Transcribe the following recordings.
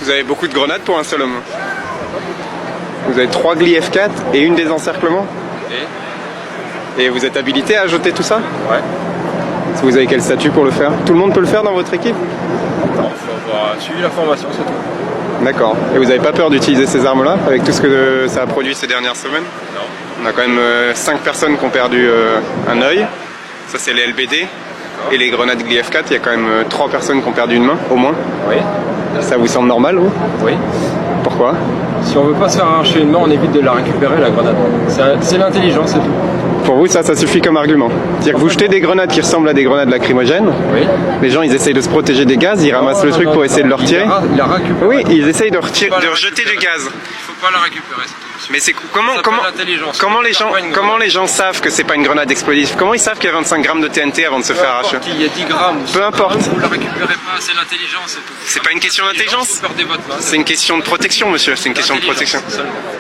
Vous avez beaucoup de grenades pour un seul homme. Vous avez 3 Gli F4 et une désencerclement. Et vous êtes habilité à jeter tout ça? Ouais. Vous avez quel statut pour le faire? Tout le monde peut le faire dans votre équipe? Non, il faut avoir suivi la formation, c'est tout. D'accord. Et vous n'avez pas peur d'utiliser ces armes-là avec tout ce que ça a produit ces dernières semaines? Non. On a quand même 5 personnes qui ont perdu un œil. Ça, c'est les LBD. Et les grenades Gli F4, il y a quand même 3 personnes qui ont perdu une main, au moins. Oui. Ça vous semble normal, vous? Oui. Pourquoi? Si on veut pas se faire arracher une main, on évite de la récupérer, la grenade. C'est l'intelligence, c'est tout. Pour vous, ça suffit comme argument. C'est-à-dire que vous jetez des grenades qui ressemblent à des grenades lacrymogènes. Oui. Les gens, ils essayent de se protéger des gaz, ils ramassent le truc pour essayer de le retirer. Il la récupère. Oui, ils essayent de rejeter du gaz. Il faut pas la récupérer, c'est tout. Mais c'est comment les gens savent que c'est pas une grenade explosive? Comment ils savent qu'il y a 25 grammes de TNT avant de se faire arracher? Il y a 10 grammes. Peu importe. Vous la récupérez pas, c'est l'intelligence, c'est tout. C'est pas une question d'intelligence. Perdez votre main. C'est une question de protection, monsieur. C'est une question de protection.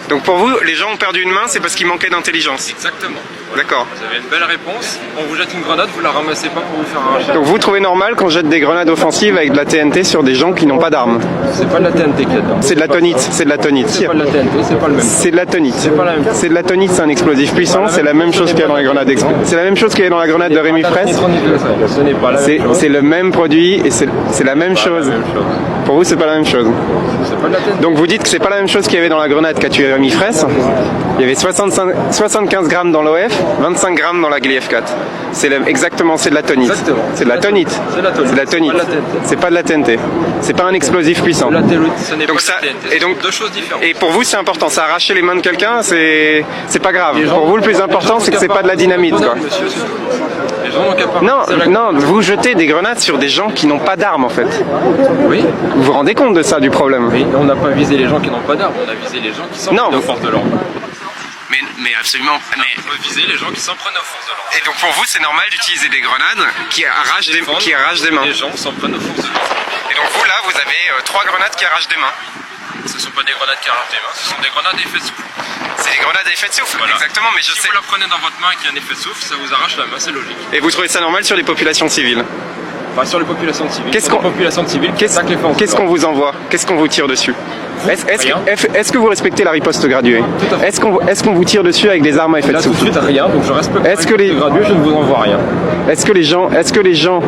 Donc pour vous, les gens ont perdu une main, c'est parce qu'ils manquaient d'intelligence. Exactement. D'accord. Vous avez une belle réponse. On vous jette une grenade, vous la ramassez pas pour vous faire arracher. Donc vous trouvez normal qu'on jette des grenades offensives avec de la TNT sur des gens qui n'ont pas d'armes? C'est pas de la TNT qu'il y a dedans. C'est de la tonite. C'est de la tonite. C'est pas de la TNT, c'est pas le même. C'est de la tonite. C'est pas la même. C'est de la tonite, c'est un explosif puissant. C'est la même chose qu'il y a dans les grenades explosives. C'est la même chose qu'il y a dans la grenade de Rémi Fraisse. Ce n'est pas la même chose. C'est le même produit et c'est la même chose. Pour vous, c'est pas la même chose. C'est pas de la TNT. Donc vous dites que c'est pas la même chose qu'il y avait dans la grenade qu'a tué Rémi Fraisse. Il y avait 75 grammes dans l'OF, 25 grammes dans la Gli F4. Exactement, c'est de la tonite. C'est de la tonite. C'est de la tonite. C'est pas de la TNT. C'est pas un explosif puissant. La tonite, ce n'est pas Donc de la TNT. et donc deux choses différentes. Et pour vous, c'est important. Ça a arraché les mains de quelqu'un, c'est pas grave. Pour vous, le plus important, c'est que c'est pas de la dynamite, quoi. Non, vous jetez des grenades sur des gens qui n'ont pas d'armes, en fait. Oui. Vous vous rendez compte de ça, du problème? Mais on n'a pas visé les gens qui n'ont pas d'armes, on a visé les gens qui s'en prennent aux forces de l'ordre. Mais absolument. On peut viser les gens qui s'en prennent aux forces de l'ordre. Et donc pour vous, c'est normal d'utiliser des grenades qui arrachent des mains. Les gens s'en prennent aux forces de l'ordre. Et donc vous, là, vous avez 3 grenades qui arrachent des mains. Ce ne sont pas des grenades qui arrachent des mains, ce sont des grenades à effet de souffle. C'est des grenades à effet de souffle, voilà. Exactement, mais je sais. Si vous la prenez dans votre main et qu'il y a un effet de souffle, ça vous arrache la main, c'est logique. Et vous trouvez ça normal sur les populations civiles? Enfin, sur les populations civiles. Qu'est-ce qu'on vous envoie? Qu'est-ce qu'on vous tire dessus? Est-ce que vous respectez la riposte graduée? Est-ce qu'on vous tire dessus avec des armes à effet de souffle? Tout de suite, rien, donc je respecte la riposte graduée, je ne vous envoie rien. Est-ce que les gens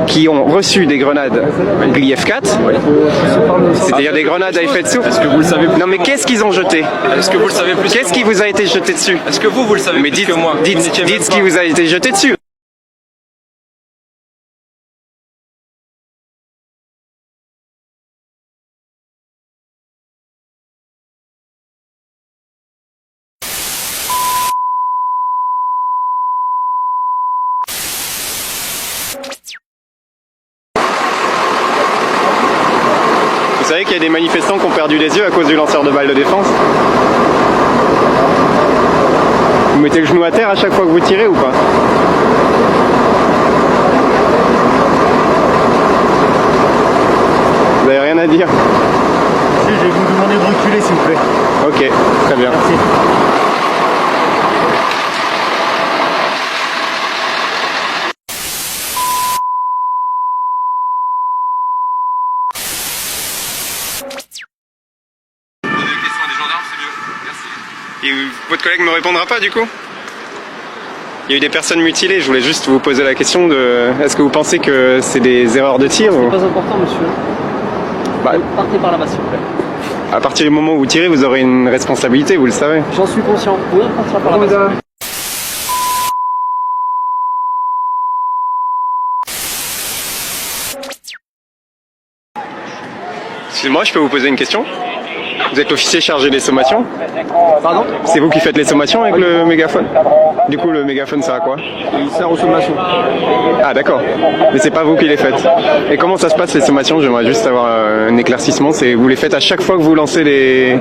qui ont reçu des grenades Gli F4, c'est-à-dire des grenades à effet de souffle, est-ce que vous le savez plus? Non, mais qu'est-ce qu'ils ont jeté? Est-ce que vous le savez plus? Qu'est-ce qui vous a été jeté dessus? Est-ce que vous le savez plus que moi? Dites ce qui vous a été jeté dessus. Vous savez qu'il y a des manifestants qui ont perdu les yeux à cause du lanceur de balles de défense? Vous mettez le genou à terre à chaque fois que vous tirez ou pas? Vous n'avez rien à dire? Si, je vais vous demander de reculer s'il vous plaît. Ok, très bien. Merci. Et votre collègue me répondra pas du coup? Il y a eu des personnes mutilées, je voulais juste vous poser la question de... Est-ce que vous pensez que c'est des erreurs de tir? C'est pas important, monsieur. Partez par là-bas, s'il vous plaît. À partir du moment où vous tirez, vous aurez une responsabilité, vous le savez. J'en suis conscient. Vous pouvez partir par là-bas. Excusez-moi, je peux vous poser une question? Vous êtes l'officier chargé des sommations? Pardon? C'est vous qui faites les sommations avec le mégaphone? Du coup, le mégaphone sert à quoi? Il sert aux sommations. Ah d'accord, mais c'est pas vous qui les faites. Et comment ça se passe les sommations? J'aimerais juste avoir un éclaircissement. Vous les faites à chaque fois que vous lancez des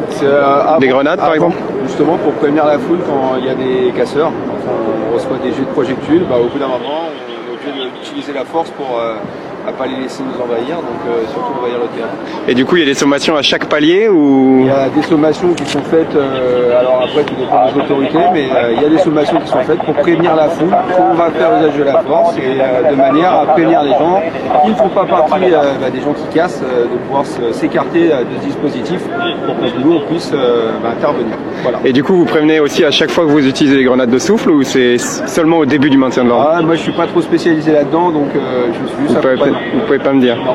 grenades par exemple? Justement pour prévenir la foule quand il y a des casseurs, quand on reçoit des jets de projectiles, au bout d'un moment on est obligé d'utiliser la force pour pas les laisser nous envahir, donc surtout envahir le terrain. Et du coup, il y a des sommations à chaque palier ou... Il y a des sommations qui sont faites, alors après tout dépend des autorités, mais il y a des sommations qui sont faites pour prévenir la foule qu'on va faire usage de la force et de manière à prévenir les gens qui ne font pas partie des gens qui cassent, de pouvoir s'écarter de ce dispositif pour que nous on puisse intervenir. Voilà. Et du coup, vous prévenez aussi à chaque fois que vous utilisez les grenades de souffle ou c'est seulement au début du maintien de l'ordre? Moi je suis pas trop spécialisé là-dedans, donc je suis juste Vous pouvez pas me dire. Non.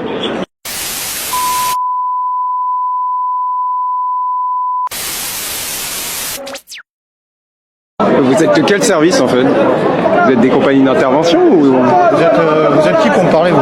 Vous êtes de quel service en fait? Vous êtes des compagnies d'intervention ou... Vous êtes qui pour me parler, vous?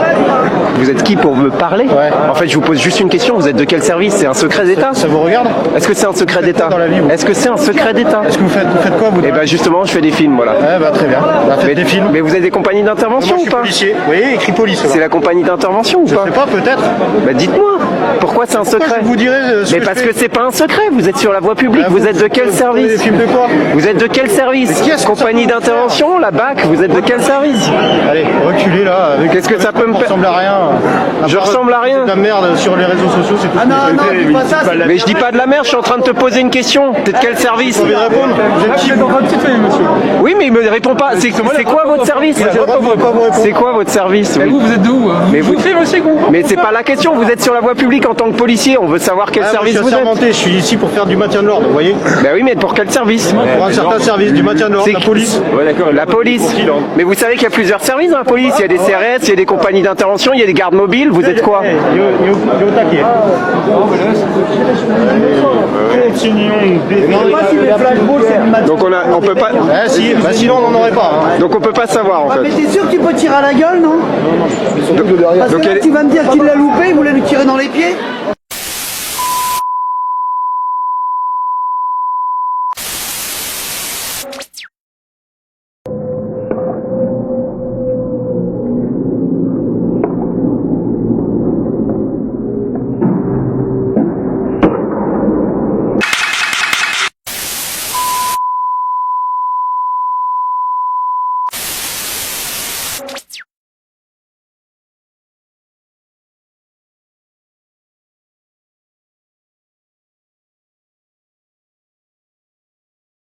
Vous êtes qui pour me parler? Ouais. En fait, je vous pose juste une question. Vous êtes de quel service? C'est un secret d'État? Ça vous regarde? Est-ce que c'est un secret d'État? dans la vie, vous Est-ce que c'est un secret d'État? Est-ce que vous faites quoi, vous? Eh ben justement, je fais des films, voilà. Ouais, bah très bien. Bah, faites des films. Mais vous êtes des compagnies d'intervention Moi, je ou suis pas? policier. Vous voyez, écrit police. C'est la compagnie d'intervention ou Je pas? sais pas, peut-être. Bah dites-moi. Pourquoi c'est un Pourquoi secret? je vous dirai ce Mais que parce je que fais. c'est pas un secret. Vous êtes sur la voie publique. Ah, Vous êtes de quel Vous prenez des service? films de quoi? Vous êtes de quel service? Mais qui est-ce que ça Compagnie peut vous d'intervention, la BAC. Vous êtes de quel service? Allez, reculez là. Qu'est-ce que ça peut me Je ressemble à rien. Je ressemble à rien. De la merde sur les réseaux sociaux, c'est tout ce que vous avez fait. dis pas ça, c'est Mais je dis pas de la merde. Je suis en train de te poser une question. T'es de quel service? Vous pouvez répondre? Vous êtes qui, vous? Oui, mais il me répond pas. C'est quoi votre service? J'ai le droit de pas vous répondre. C'est quoi votre service? Oui. Vous êtes d'où? Mais vous filmez aussi, vous? Mais c'est pas la question. Vous êtes sur la voie publique en tant que policier. On veut savoir quel Ah, moi, service je vous suis êtes. assermenté, je suis ici pour faire du maintien de l'ordre, vous voyez? Ben oui, mais pour quel service? Pour un certain service, du maintien de l'ordre, la police. Ouais, d'accord. La police. Mais vous savez qu'il y a plusieurs services dans la police. Il y a des CRS, il y a des compagnies d'intervention, il y a des gardes mobiles. Vous êtes quoi? Yo taquet. Donc on peut pas. Eh si, bah sinon on n'en aurait pas. Hein. Donc on peut pas savoir en Mais fait. t'es sûr que tu peux tirer à la gueule, non? Parce que Donc là, elle- tu vas me dire qu'il l'a loupé, il voulait lui tirer dans les pieds.